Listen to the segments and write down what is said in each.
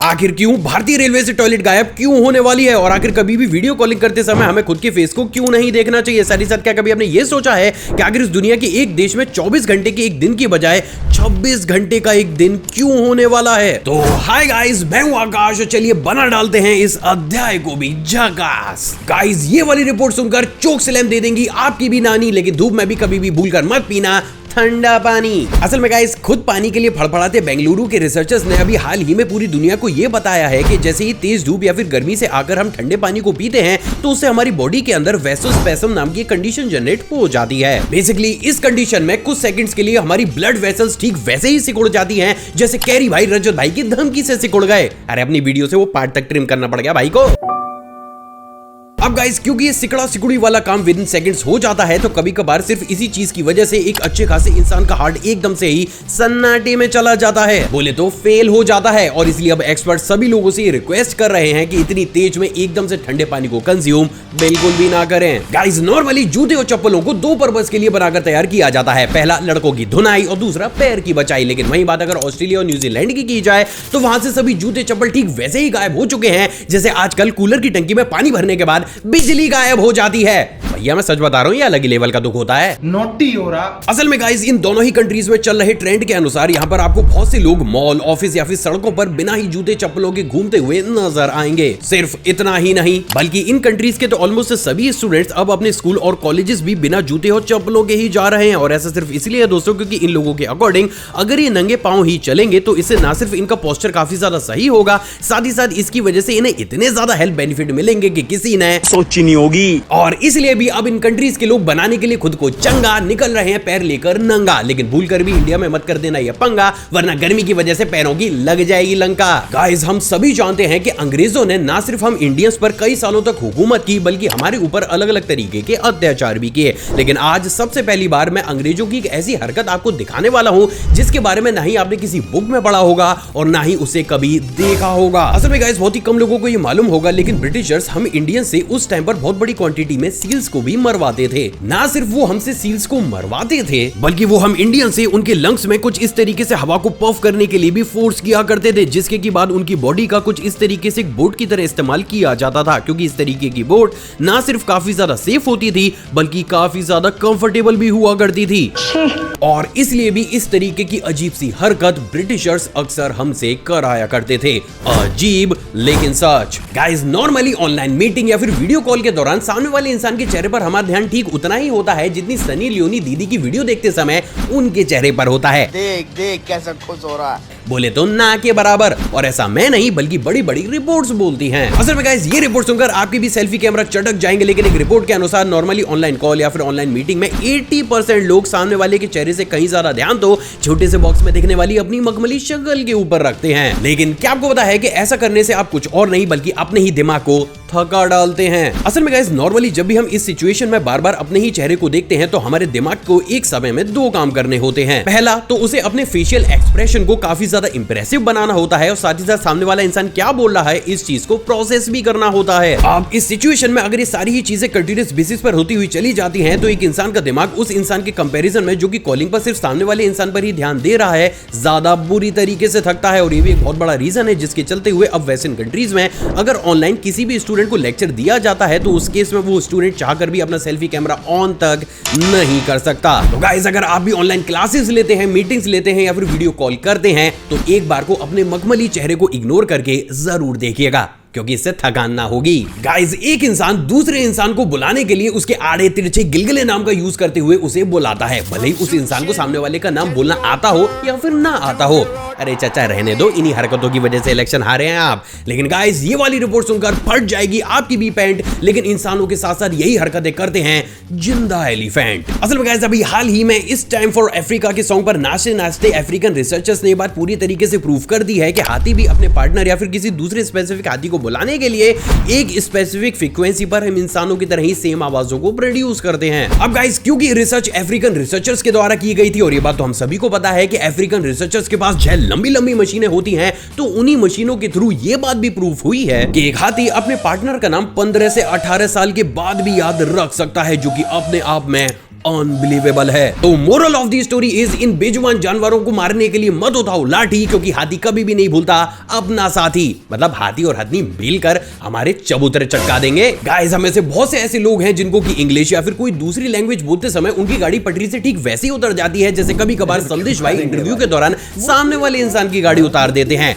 आखिर क्यों भारतीय रेलवे से टॉयलेट गायब क्यों होने वाली है, और आखिर कभी भी वीडियो कॉलिंग करते समय हमें खुद के फेस को क्यों नहीं देखना चाहिए। साथ ही साथ क्या कभी आपने ये सोचा है कि अगर इस दुनिया के एक देश में 24 घंटे के एक दिन की बजाय 26 घंटे का एक दिन क्यों होने वाला है। तो हाय गाइस, मैं हूं आकाश, चलिए बना डालते हैं इस अध्याय को भी झकास। गाइस, ये वाली रिपोर्ट सुनकर चोक स्लैम दे देंगी आपकी भी नानी, लेकिन धूप में भी कभी भी भूलकर मत पीना ठंडा पानी। असल में गाइस, खुद पानी के लिए फड़फड़ाते बेंगलुरु के रिसर्चर्स ने अभी हाल ही में पूरी दुनिया को यह बताया है कि जैसे ही तेज धूप या फिर गर्मी से आकर हम ठंडे पानी को पीते हैं तो उससे हमारी बॉडी के अंदर वैसोस्पैसम नाम की कंडीशन जनरेट हो जाती है। बेसिकली इस कंडीशन में कुछ सेकंड्स के लिए हमारी ब्लड वेसल्स ठीक वैसे ही सिकुड़ जाती हैं जैसे कैरी भाई रजत भाई की धमकी से सिकुड़ गए। अरे अपनी वीडियो से वो पार्ट तक ट्रिम करना पड़ गया भाई को। अब गाइस, क्योंकि ये सिकड़ा सिकुड़ी वाला काम विद इन सेकंड्स हो जाता है तो कभी कभार सिर्फ इसी चीज की वजह से एक अच्छे खासे इंसान का हार्ट एकदम से ही सन्नाटे में चला जाता है, बोले तो फेल हो जाता है। और इसलिए अब एक्सपर्ट सभी लोगों से रिक्वेस्ट कर रहे हैं कि इतनी तेज में एकदम से ठंडे पानी को कंज्यूम बिल्कुल भी ना करें। गाइस, नॉर्मली जूते और चप्पलों को दो पर्पस के लिए बनाकर तैयार किया जाता है, पहला लड़कों की धुनाई और दूसरा पैर की बचाई। लेकिन वही बात अगर ऑस्ट्रेलिया और न्यूजीलैंड की जाए तो वहां से सभी जूते चप्पल ठीक वैसे ही गायब हो चुके हैं जैसे आजकल कूलर की टंकी में पानी भरने के बाद बिजली गायब हो जाती है। भैया मैं सच बता रहा हूं, ये अलग ही लेवल का दुख होता है, नोटी हो रहा। असल में गाइस, इन दोनों ही कंट्रीज में चल रहे ट्रेंड के अनुसार यहाँ पर आपको बहुत से लोग मॉल, ऑफिस या फिर सड़कों पर बिना ही जूते चप्पलों के घूमते हुए नजर आएंगे। सिर्फ इतना ही नहीं, बल्कि इन कंट्रीज के तो ऑलमोस्ट सभी स्टूडेंट्स अब अपने स्कूल और कॉलेजेस भी बिना जूते और चप्पलों के ही जा रहे हैं। और ऐसा सिर्फ इसलिए है दोस्तों क्योंकि इन लोगों के अकॉर्डिंग अगर ये नंगे पांव ही चलेंगे तो इससे ना सिर्फ इनका पोस्चर काफी ज्यादा सही होगा, साथ ही साथ इसकी वजह से इन्हें इतने ज्यादा हेल्थ बेनिफिट मिलेंगे कि किसी ने सोची नहीं होगी। और इसलिए भी अब इन कंट्रीज के लोग बनाने के लिए खुद को चंगा निकल रहे हैं पैर लेकर नंगा। लेकिन भूल कर भी इंडिया में मत कर देना यह पंगा, वरना गर्मी की वजह से पैरों की लग जाएगी लंका। गाइस, हम सभी जानते हैं कि अंग्रेजों ने ना सिर्फ हम इंडियंस पर कई सालों तक हुकूमत की बल्कि हमारे ऊपर अलग अलग तरीके के अत्याचार भी किए। लेकिन आज सबसे पहली बार मैं अंग्रेजों की एक ऐसी हरकत आपको दिखाने वाला हूं जिसके बारे में ना ही आपने किसी बुक में पढ़ा होगा और ना ही उसे कभी देखा होगा। असल में गाइस, बहुत ही कम लोगों को यह मालूम होगा, लेकिन ब्रिटिशर्स हम इंडियंस से उस टाइम पर बहुत बड़ी क्वांटिटी में सील्स को भी मरवाते थे। ना सिर्फ वो हमसे सील्स को मरवाते थे बल्कि वो हम इंडियन से उनके लंग्स में कुछ इस तरीके से हवा को पफ करने के लिए भी फोर्स किया करते थे, जिसके की बाद उनकी बॉडी का कुछ इस तरीके से एक बोट की तरह इस्तेमाल किया जाता था। क्योंकि इस तरीके की बोट ना सिर्फ काफी ज्यादा सेफ होती थी बल्कि काफी ज्यादा कंफर्टेबल भी हुआ करती थी। और इसलिए भी इस तरीके की अजीब सी हरकत ब्रिटिशर्स अक्सर हमसे कराया करते थे। अजीब लेकिन सच। गाइस, नॉर्मली ऑनलाइन मीटिंग या फिर वीडियो कॉल के दौरान सामने वाले इंसान के चेहरे पर हमारा ध्यान ठीक उतना ही होता है जितनी सनी लियोनी दीदी की वीडियो देखते समय उनके चेहरे पर होता है। देख देख कैसा खुश हो रहा है, बोले तो ना के बराबर। और ऐसा मैं नहीं बल्कि बड़ी बड़ी रिपोर्ट्स बोलती हैं। असल में गाइस, ये रिपोर्ट सुनकर आपके भी सेल्फी कैमरा चटक जाएंगे, लेकिन एक रिपोर्ट के अनुसार नॉर्मली ऑनलाइन कॉल या फिर ऑनलाइन मीटिंग में 80% लोग सामने वाले के चेहरे से कहीं ज्यादा ध्यान तो छोटे से बॉक्स में दिखने वाली अपनी मखमली शक्ल के ऊपर रखते हैं। लेकिन क्या आपको पता है कि ऐसा करने से आप कुछ और नहीं बल्कि अपने ही दिमाग को थका डालते हैं। असल में गाइस, नॉर्मली जब भी हम इस सिचुएशन में बार बार अपने ही चेहरे को देखते हैं तो हमारे दिमाग को एक समय में दो काम करने होते हैं। पहला तो उसे अपने फेशियल एक्सप्रेशन को काफी ज्यादा इंप्रेसिव बनाना होता है और साथ ही साथ सामने वाला इंसान क्या बोल रहा है इस चीज को प्रोसेस भी करना होता है। अब इस सिचुएशन में अगर ये सारी ही चीजें कंटीन्यूअस बेसिस पर होती हुई चली जाती हैं तो एक इंसान का दिमाग उस इंसान के कंपैरिजन में जो कि कॉलिंग पर सिर्फ सामने वाले इंसान पर ही ध्यान दे रहा है ज्यादा बुरी तरीके से थकता है। और ये भी एक बहुत बड़ा रीजन है जिसके चलते हुए अब वेस्टर्न कंट्रीज में अगर ऑनलाइन किसी भी स्टूडेंट को लेक्चर दिया जाता है तो उस केस में वो स्टूडेंट चाहकर भी अपना सेल्फी कैमरा ऑन तक नहीं कर सकता। तो गाइस, अगर आप भी ऑनलाइन क्लासेस लेते हैं, मीटिंग्स लेते हैं या फिर वीडियो कॉल करते हैं तो एक बार को अपने मखमली चेहरे को इग्नोर करके जरूर देखिएगा, क्योंकि इससे थकान ना होगी। गाइस, एक इंसान दूसरे इंसान को बुलाने के लिए उसके आड़े तिरछे गिलगिले नाम का यूज करते हुए उसे बुलाता है, भले ही उस इंसान को सामने वाले का नाम बोलना आता हो या फिर ना आता हो। अरे चाचा रहने दो, इन्हीं हरकतों की वजह से इलेक्शन हारे हैं आप। लेकिन गाइस, ये वाली रिपोर्ट सुनकर फट जाएगी आपकी भी पैंट, लेकिन इंसानों के साथ साथ यही हरकतें करते हैं जिंदा एलिफेंट। असल में गाइस, अभी हाल ही में इस टाइम फॉर अफ्रीका के सॉन्ग पर नाचते नाचते अफ्रीकन रिसर्चर्स ने ये बात पूरी तरीके से प्रूव कर दी है कि हाथी भी अपने पार्टनर या फिर किसी दूसरे स्पेसिफिक हाथी को बुलाने के लिए एक स्पेसिफिक फ्रीक्वेंसी पर हम इंसानों की तरह ही सेम आवाजों को प्रोड्यूस करते हैं। अब गाइस, क्योंकि रिसर्च अफ्रीकन रिसर्चर्स के द्वारा की गई थी और ये बात तो हम सभी को पता है कि अफ्रीकन रिसर्चर्स के पास लंबी लंबी मशीनें होती हैं, तो उन्हीं मशीनों के थ्रू ये बात भी प्रूफ हुई है कि एक हाथी अपने पार्टनर का नाम 15 से 18 साल के बाद भी याद रख सकता है, जो कि अपने आप में अनबिलीवेबल है। तो moral of the story is इन बेजुबान जानवरों को मारने के लिए मत उठाओ लाठी, क्योंकि हाथी कभी भी नहीं भूलता अपना साथी। मतलब हाथी और हथनी मिलकर हमारे चबूतरे चटका देंगे। गाइस, हमें से बहुत से ऐसे लोग हैं जिनको कि इंग्लिश या फिर कोई दूसरी लैंग्वेज बोलते समय उनकी गाड़ी पटरी से ठीक वैसे ही उतर जाती है जैसे कभी कभार संदेश भाई इंटरव्यू के दौरान सामने वाले इंसान की गाड़ी उतार देते हैं।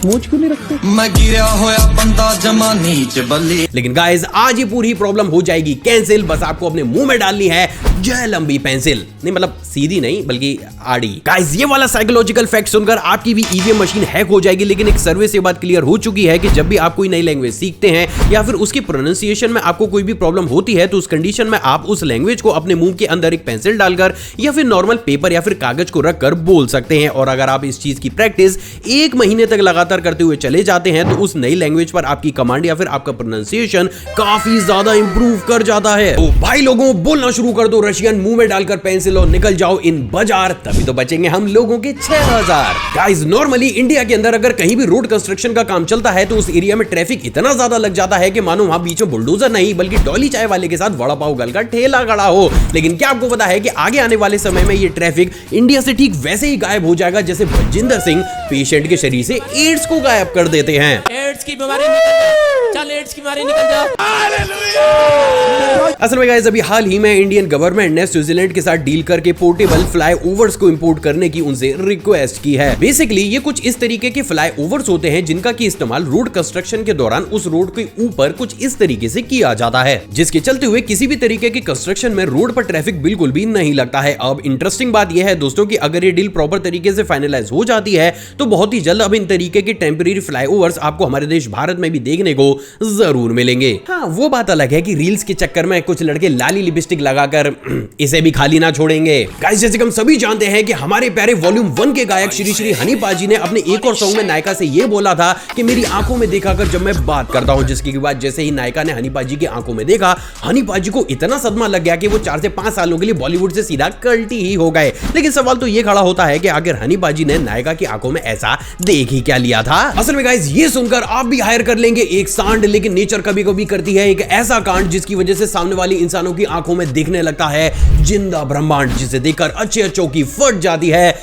लेकिन गाइस, आज ये पूरी प्रॉब्लम हो जाएगी कैंसिल। बस आपको अपने मुंह में डालनी है जय लंबी पेंसिल। नहीं, मतलब सीधी नहीं बल्कि आड़ी। गाइस, ये वाला साइकोलॉजिकल फैक्ट सुनकर आपकी भी ईवीएम मशीन हैक हो जाएगी। लेकिन एक सर्वे से बात क्लियर हो चुकी है कि जब भी आप कोई नई लैंग्वेज सीखते हैं या फिर उसकी प्रोनाउंसिएशन में आपको कोई भी प्रॉब्लम होती है, तो उस कंडीशन में आप उस लैंग्वेज को अपने मुंह के अंदर एक पेंसिल डालकर या फिर नॉर्मल पेपर या फिर कागज को रखकर बोल सकते हैं। और अगर आप इस चीज की प्रैक्टिस 1 महीने तक लगातार करते हुए चले जाते हैं तो उस नई लैंग्वेज पर आपकी कमांड या फिर आपका प्रोनाउंसिएशन काफी ज्यादा इंप्रूव कर जाता है। तो भाई लोगों, बोलना शुरू कर दो रशियन मुंह में डालकर पेंसिल और निकल जाओ इन बाजार, तभी तो बचेंगे हम लोगों के 6000। गाइस, नॉर्मली इंडिया के अंदर अगर कहीं भी रोड कंस्ट्रक्शन का काम चलता है तो उस एरिया में ट्रैफिक इतना ज्यादा लग जाता है कि मानो वहां बीच में बुलडोजर नहीं बल्कि डॉली चाय वाले के साथ वड़ा पाव गल का ठेला खड़ा हो। लेकिन क्या आपको पता है कि आगे आने वाले समय में ये ट्रैफिक इंडिया से ठीक वैसे ही गायब हो जाएगा जैसे बलजिंदर सिंह पेशेंट के शरीर से एड्स को गायब कर देते हैं। एड्स की बीमारी निकल जा, चल एड्स की बीमारी निकल जा। असल में गाइस, अभी हाल ही में इंडियन गवर्नमेंट ने स्विट्जरलैंड के साथ डील करके पोर्टेबल फ्लाईओवर्स को इंपोर्ट करने की उनसे रिक्वेस्ट की है। बेसिकली ये कुछ इस तरीके के फ्लाईओवर्स होते हैं जिनका की इस्तेमाल रोड कंस्ट्रक्शन के दौरान उस रोड के ऊपर कुछ इस तरीके से किया जाता है जिसके चलते हुए किसी भी तरीके के कंस्ट्रक्शन में रोड पर ट्रैफिक बिल्कुल भी नहीं लगता है। अब इंटरेस्टिंग बात यह है दोस्तों कि अगर ये डील प्रॉपर तरीके से फाइनलाइज हो जाती है तो बहुत ही जल्द अब इन तरीके के टेम्परेरी फ्लाईओवर्स आपको हमारे देश भारत में भी देखने को जरूर मिलेंगे। हाँ, वो बात अलग है कि रील्स के चक्कर में कुछ लड़के लाली लिपस्टिक लगाकर इसे भी खाली ना छोड़ेंगे। गाइस, जैसे कि हम सभी जानते हैं कि हमारे प्यारे वॉल्यूम 1 के गायक श्री श्री हनी पाजी ने अपने एक और सॉन्ग में नायका से ये बोला था कि मेरी आंखों में देखा कर जब मैं बात करता हूं, जिसके बाद जैसे ही नायका ने हनी पाजी की आंखों में देखा, हनी पाजी को इतना सदमा लग गया कि वो 4 से 5 सालों के लिए बॉलीवुड से सीधा कल्टी ही हो गए। लेकिन सवाल तो ये खड़ा होता है कि आखिर हनी पाजी ने नायका की आंखों में ऐसा देख ही क्या लिया था। असल में गाइस, ये सुनकर आप भी हायर कर लेंगे एक सांड, लेकिन नेचर कभी कभी करती है एक ऐसा कांड जिसकी वजह से सामने वाली इंसानों की आंखों में दिखने लगता है जिंदा ब्रह्मांड, जिसे देखकर अच्छे अच्छों की फट जाती है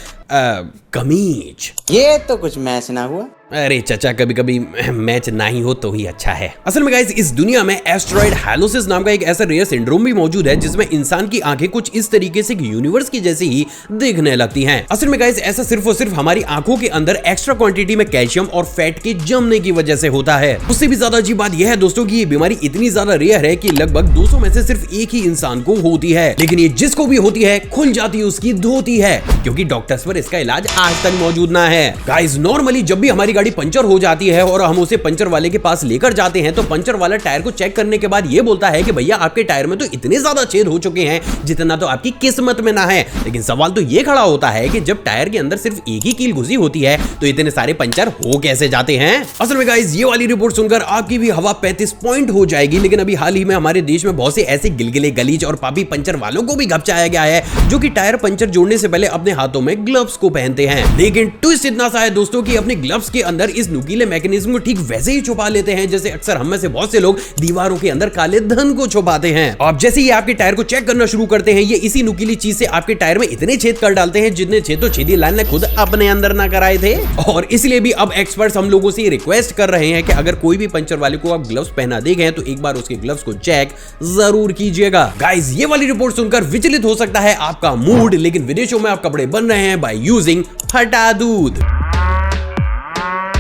कमीज। ये तो कुछ मैच ना हुआ। अरे चचा, कभी कभी मैच ना ही हो तो ही अच्छा है। असल में गाइस, इस दुनिया में एस्टेरॉयड हैलोसिस नाम का एक ऐसा रेयर सिंड्रोम भी मौजूद है जिसमें इंसान की आंखें कुछ इस तरीके से यूनिवर्स की जैसी ही दिखने लगती हैं। असल में गाइस, ऐसा सिर्फ और सिर्फ हमारी आंखों के अंदर एक्स्ट्रा क्वांटिटी में कैल्शियम और फैट के जमने की वजह से होता है। उससे भी ज्यादा अजीब बात यह है दोस्तों कि ये बीमारी इतनी ज्यादा रेयर है कि लगभग 200 में से सिर्फ एक ही इंसान को होती है। लेकिन ये जिसको भी होती है खुल जाती है उसकी धोती है, क्योंकि डॉक्टर्स पर इसका इलाज आज तक मौजूद ना है। गाइस, नॉर्मली जब भी हमारी गाड़ी पंचर हो जाती है और हम उसे पंचर वाले के पास लेकर जाते हैं तो पंचर वाला टायर को चेक करने के बाद ये बोलता है कि भैया आपके टायर में तो इतने ज्यादा छेद हो चुके हैं जितना तो आपकी किस्मत में ना है। लेकिन सवाल तो ये खड़ा होता है कि जब टायर के अंदर सिर्फ एक ही कील घुसी होती है तो इतने सारे पंचर हो कैसे जाते हैं। असल में गाइस, ये वाली रिपोर्ट सुनकर आपकी भी हवा 35 पॉइंट हो जाएगी। लेकिन अभी हाल ही में हमारे देश में बहुत से ऐसे गिलगिले गलीज और पापी पंचर वालों को भी घपचाया गया है जो कि टायर पंचर जोड़ने से पहले अपने हाथों में ग्लव्स को पहनते हैं। लेकिन ट्विस्ट इतना सा है दोस्तों कि अपने ग्लव्स के अंदर इस नुकीले मैकेनिज्म को ठीक वैसे ही छुपा लेते हैं जैसे अक्सर हम में से बहुत से लोग दीवारों के अंदर काले धन को छुपाते हैं। अब जैसे ही आपके टायर को चेक करना शुरू करते हैं, ये इसी नुकीली चीज से आपके टायर में इतने छेद कर डालते हैं जितने छेद तो छेदी लाल ने खुद अपने अंदर ना कराए थे। और इसलिए भी अब एक्सपर्ट्स हम लोगों से रिक्वेस्ट कर रहे हैं कि अगर कोई भी पंचर वाले को आप ग्लव्स पहना देंगे तो एक बार उसके ग्लव्स को चेक जरूर कीजिएगा। गाइस, ये वाली रिपोर्ट सुनकर विचलित हो सकता है आपका मूड, लेकिन विदेशों में आप कपड़े बन रहे हैं बाय यूजिंग फटा दूध।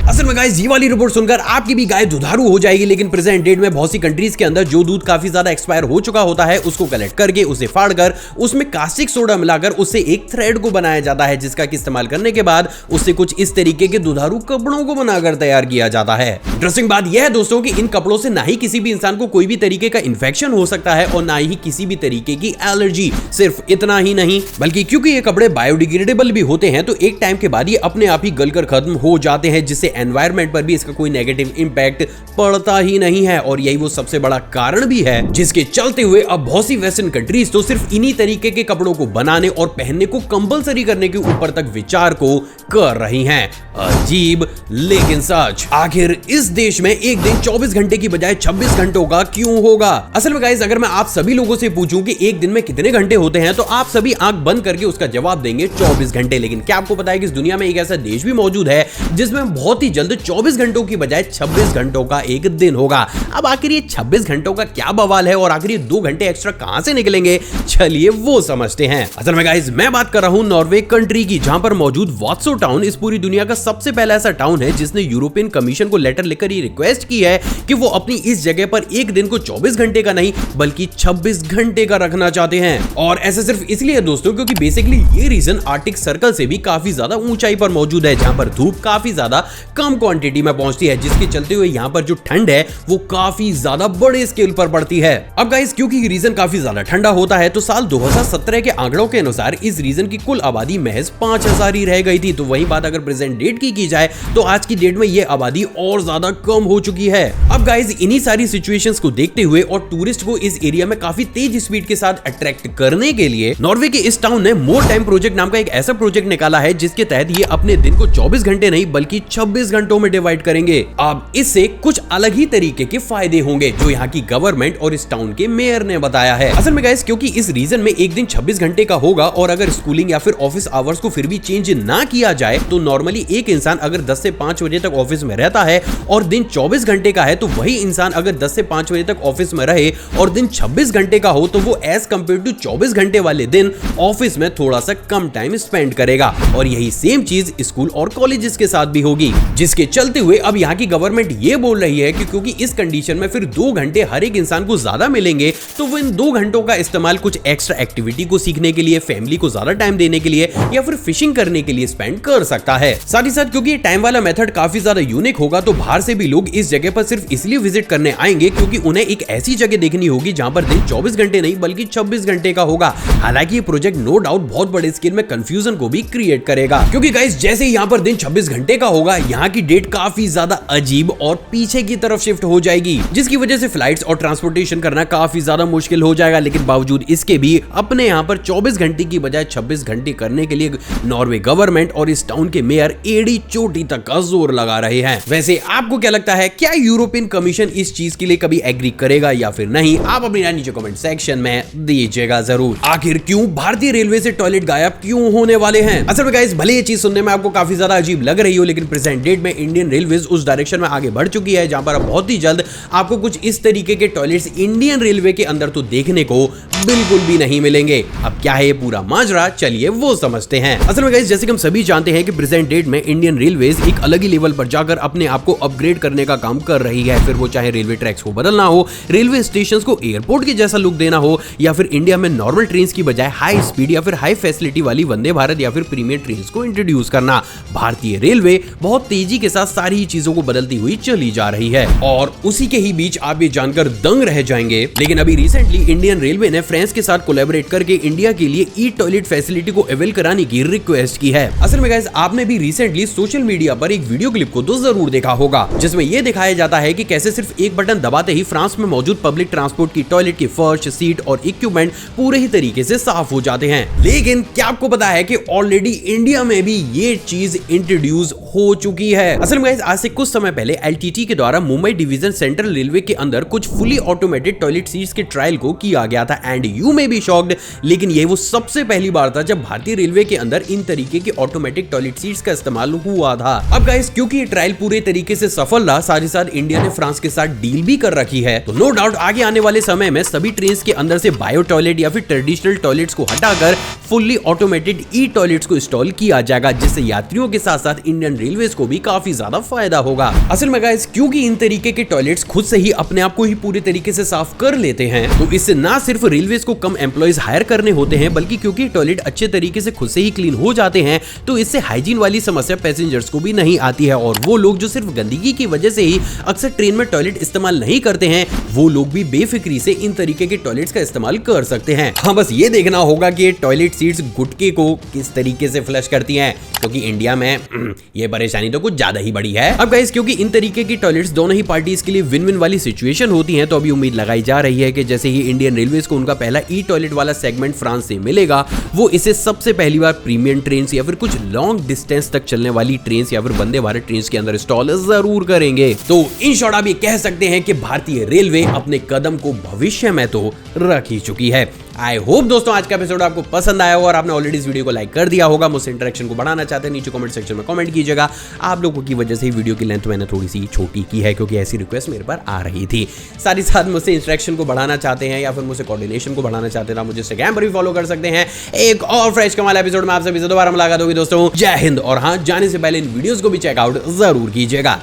असल में गाइस, ये वाली रिपोर्ट सुनकर आपकी भी गाय दुधारू हो जाएगी। लेकिन प्रेजेंट डेट में बहुत सी कंट्रीज के अंदर जो दूध काफी ज्यादा एक्सपायर हो चुका होता है उसको कलेक्ट करके उसे फाड़कर उसमें कास्टिक सोडा मिलाकर उससे एक थ्रेड को बनाया जाता है जिसका इस्तेमाल करने के बाद उससे कुछ इस तरीके के दुधारू कपड़ों को बनाकर तैयार किया जाता है। इंटरेस्टिंग बात यह है दोस्तों कि इन कपड़ों से ना ही किसी भी इंसान को कोई भी तरीके का इन्फेक्शन हो सकता है और ना ही किसी भी तरीके की एलर्जी। सिर्फ इतना ही नहीं बल्कि क्योंकि ये कपड़े बायोडिग्रेडेबल भी होते हैं तो एक टाइम के बाद ये अपने आप ही गलकर खत्म हो जाते हैं, जिससे एनवायरमेंट एनवायरमेंट पर भी इसका कोई नेगेटिव इंपैक्ट पड़ता ही नहीं है। और यही वो सबसे बड़ा कारण भी है जिसके चलते हुए अब बहुत सी वेस्टर्न कंट्रीज तो सिर्फ इन्हीं तरीके के कपड़ों को बनाने और पहनने को कंपलसरी करने के ऊपर तक विचार को कर रही हैं। अजीब लेकिन सच। आखिर इस देश में एक दिन 24 घंटे की बजाय 26 घंटों का क्यों होगा? असल में गाइस, अगर मैं आप सभी लोगों से पूछूं कि एक दिन में कितने घंटे होते हैं तो आप सभी आंख बंद करके उसका जवाब देंगे 24 घंटे। लेकिन क्या आपको पता है कि इस दुनिया में एक ऐसा देश भी मौजूद है जिसमें बहुत ही जल्द 24 घंटों की बजाय 26 घंटों का एक दिन होगा? अब आखिर ये 26 घंटों का क्या बवाल है और आखिर ये 2 घंटे एक्स्ट्रा कहां से निकलेंगे, चलिए वो समझते हैं। असल में गाइस, मैं बात कर रहा हूं नॉर्वे कंट्री की, जहां पर मौजूद वात्सो टाउन इस पूरी दुनिया का सबसे पहला ऐसा टाउन है जिसने यूरोपियन कमीशन को लेटर लिखकर ये रिक्वेस्ट की है कि वो अपनी इस जगह पर एक दिन को 24 घंटे का नहीं बल्कि 26 घंटे का रखना चाहते हैं। और ऐसा सिर्फ इसलिए है दोस्तों क्योंकि बेसिकली ये रीजन आर्कटिक सर्कल से भी काफी ज्यादा ऊंचाई पर मौजूद है, जहां पर धूप काफी ज्यादा कम क्वांटिटी में पहुंचती है, जिसके चलते हुए यहाँ पर जो ठंड है वो काफी ज्यादा बड़े स्केल पर पड़ती है। अब गाइस, क्योंकि रीजन काफी ज्यादा ठंडा होता है तो साल 2017 के आंकड़ों के अनुसार इस रीजन की कुल आबादी महज 5000 ही रह गई थी। तो वही बात अगर प्रेजेंट डेट की जाए तो आज की डेट में ये आबादी और ज्यादा कम हो चुकी है। अब गाइस, इन्हीं सारी सिचुएशंस को देखते हुए और टूरिस्ट को इस एरिया में काफी तेज स्पीड के साथ अट्रैक्ट करने के लिए नॉर्वे के इस टाउन ने मोर टाइम प्रोजेक्ट नाम का एक ऐसा प्रोजेक्ट निकाला है जिसके तहत ये अपने दिन को 24 घंटे नहीं बल्कि 26 घंटों में डिवाइड करेंगे। अब इससे कुछ अलग ही तरीके के फायदे होंगे जो यहाँ की गवर्नमेंट और इस टाउन के मेयर ने बताया है। असल में गाइस, क्योंकि इस रीजन में एक दिन 26 घंटे का होगा और अगर स्कूलिंग या फिर ऑफिस आवर्स को फिर भी चेंज ना किया जाए तो नॉर्मली एक इंसान अगर 10 से 5 बजे तक ऑफिस में रहता है और दिन 24 घंटे का है तो वही इंसान अगर 10 से 5 बजे तक ऑफिस में रहे और दिन 26 घंटे का हो तो वो एज कंपेयर टू 24 घंटे वाले दिन ऑफिस में थोड़ा सा कम टाइम स्पेंड करेगा। और यही सेम चीज स्कूल और कॉलेजेस के साथ भी होगी, जिसके चलते हुए अब यहाँ की गवर्नमेंट ये बोल रही है कि क्योंकि इस कंडीशन में फिर 2 घंटे हर एक इंसान को ज्यादा मिलेंगे तो वो इन 2 घंटों का इस्तेमाल कुछ एक्स्ट्रा एक्टिविटी को सीखने के लिए, फैमिली को ज्यादा टाइम देने के लिए या फिर फिशिंग करने के लिए स्पेंड कर सकता है। साथ ही साथ क्योंकि ये टाइम वाला मेथड काफी ज्यादा यूनिक होगा तो बाहर से भी लोग इस जगह पर सिर्फ इसलिए विजिट करने आएंगे क्योंकि उन्हें एक ऐसी जगह देखनी होगी जहां पर दिन 24 घंटे नहीं बल्कि 26 घंटे का होगा। हालांकि ये प्रोजेक्ट नो डाउट बहुत बड़े स्केल में कंफ्यूजन को भी क्रिएट करेगा क्योंकि गाइस, जैसे ही यहाँ पर दिन 26 घंटे का होगा यहाँ की डेट काफी ज्यादा अजीब और पीछे की तरफ शिफ्ट हो जाएगी, जिसकी वजह से फ्लाइट्स और ट्रांसपोर्टेशन करना काफी ज्यादा मुश्किल हो जाएगा। लेकिन बावजूद इसके भी अपने यहाँ पर 24 घंटे की बजाय 26 घंटे करने के लिए नॉर्वे गवर्नमेंट और इस टाउन के मेयर एड़ी चोटी तक का जोर लगा रहे हैं। वैसे आपको क्या लगता है, क्या यूरोपियन कमीशन इस चीज के लिए कभी एग्री करेगा या फिर नहीं? आप अपनी राय नीचे कमेंट सेक्शन में दीजिएगा जरूर। आखिर क्यों भारतीय रेलवे से टॉयलेट गायब क्यों होने वाले हैं? असल में गाइस, भले ये चीज सुनने में आपको काफी ज्यादा अजीब लग रही हो लेकिन प्रेजेंट डेट में इंडियन रेलवेज उस डायरेक्शन में आगे बढ़ चुकी है जहां पर अब बहुत ही जल्द आपको कुछ इस तरीके के टॉयलेट्स इंडियन रेलवे के अंदर तो देखने को बिल्कुल भी नहीं मिलेंगे। अब क्या है ये पूरा माजरा, चलिए वो समझते हैं। असल में गाइस, जैसे कि हम सभी जानते हैं कि प्रेजेंट डेट में इंडियन रेलवेज एक अलग ही लेवल पर जाकर अपने आप को अपग्रेड करने का काम कर रही है। फिर वो चाहे रेलवे ट्रैक्स को बदलना हो, रेलवे स्टेशंस को एयरपोर्ट के जैसा लुक देना हो या फिर इंडिया में नॉर्मल ट्रेन की बजाय हाई स्पीड या फिर हाई फैसिलिटी वाली वंदे भारत या फिर प्रीमियर ट्रेन को इंट्रोड्यूस करना। भारतीय रेलवे बहुत तेजी के साथ सारी चीजों को बदलती हुई चली जा रही है और उसी के ही बीच आप ये जानकर दंग रह जाएंगे, लेकिन अभी रिसेंटली इंडियन रेलवे ने फ्रांस के साथ कोलैबोरेट करके इंडिया के लिए ई टॉयलेट फैसिलिटी को अवेल कराने की रिक्वेस्ट की है। असल में गाइस, आपने भी रिसेंटली सोशल मीडिया पर एक वीडियो क्लिप को तो जरूर देखा होगा जिसमें यह दिखाया जाता है कि कैसे सिर्फ एक बटन दबाते ही फ्रांस में मौजूद पब्लिक ट्रांसपोर्ट की टॉयलेट की फर्श, सीट और इक्विपमेंट पूरे ही तरीके से साफ हो जाते हैं। लेकिन क्या आपको पता है कि ऑलरेडी इंडिया में भी ये चीज इंट्रोड्यूस हो चुकी है। असल में गाइस, आज से कुछ समय पहले एलटीटी के द्वारा मुंबई डिवीजन सेंट्रल रेलवे के अंदर कुछ फुली ऑटोमेटेड टॉयलेट सीट्स के ट्रायल को किया गया था and you may be shocked, लेकिन ये वो सबसे पहली बार था जब भारतीय रेलवे के अंदर इन तरीके के ऑटोमेटिक टॉयलेट सीट्स का इस्तेमाल हुआ था। अब गाइस, क्योंकि ये ट्रायल पूरे तरीके से सफल रहा, साथ ही साथ इंडिया ने फ्रांस के साथ डील भी कर रखी है, तो नो डाउट आगे आने वाले समय में सभी ट्रेन के अंदर से बायो टॉयलेट या फिर ट्रेडिशनल टॉयलेट्स को हटाकर फुल्ली ऑटोमेटेड ई टॉयलेट्स को इंस्टॉल किया जाएगा, जिससे यात्रियों के साथ साथ इंडियन रेलवेज को भी काफी ज्यादा फायदा होगा। असल में गाइस, क्योंकि इन तरीके के टॉयलेट्स खुद से ही अपने आप को ही पूरे तरीके से साफ कर लेते हैं, तो इससे ना सिर्फ रेलवेज को कम एम्प्लॉइज हायर करने होते हैं, बल्कि क्योंकि टॉयलेट अच्छे तरीके से खुद से ही क्लीन हो जाते हैं तो इससे हाइजीन वाली समस्या पैसेंजर्स को भी नहीं आती है और वो लोग जो सिर्फ गंदगी की वजह से ही अक्सर ट्रेन में टॉयलेट इस्तेमाल नहीं करते हैं वो लोग भी बेफिक्री से इन तरीके के टॉयलेट्स का इस्तेमाल कर सकते हैं। हाँ, बस ये देखना होगा कि ये टॉयलेट सीट्स गुटके को किस तरीके से फ्लश करती हैं, क्योंकि इंडिया में ये परेशानी तो कुछ ज्यादा ही बड़ी है। अब गाइस, क्योंकि इन तरीके की टॉयलेट्स दोनों ही पार्टीज के लिए विन विन वाली सिचुएशन होती है, तो अभी उम्मीद लगाई जा रही है कि जैसे ही इंडियन रेलवेज को उनका पहला ई टॉयलेट वाला सेगमेंट फ्रांस से मिलेगा, वो इसे सबसे पहली बार प्रीमियम ट्रेन या फिर कुछ लॉन्ग डिस्टेंस तक चलने वाली ट्रेन या फिर वंदे भारत ट्रेन के अंदर इंस्टॉल जरूर करेंगे। तो इन शॉर्ट आप ये कह सकते हैं कि भारतीय रेलवे अपने कदम को भविष्य में तो रख ही चुकी है। आई होप दोस्तों आज का एपिसोड आपको पसंद आया होगा और आपने ऑलरेडी इस वीडियो को लाइक कर दिया होगा। मुझसे इंटरेक्शन को बढ़ाना चाहते हैं, नीचे कमेंट सेक्शन में कमेंट कीजिएगा। आप लोगों की वजह से ही वीडियो की लेंथ मैंने थोड़ी सी छोटी की है, क्योंकि ऐसी रिक्वेस्ट मेरे पर आ रही थी। साथ ही साथ मुझसे इंटरेक्शन को बढ़ाना चाहते हैं या फिर मुझसे कोऑर्डिनेशन को बढ़ाना चाहते हैं, मुझे इंस्टाग्राम पर भी फॉलो कर सकते हैं। एक और फ्रेश कमाल एपिसोड में आप सभी से दोबारा मुलाकात होगी दोस्तों। जय हिंद। और हाँ, जाने से पहले इन वीडियोस को भी चेकआउट जरूर कीजिएगा।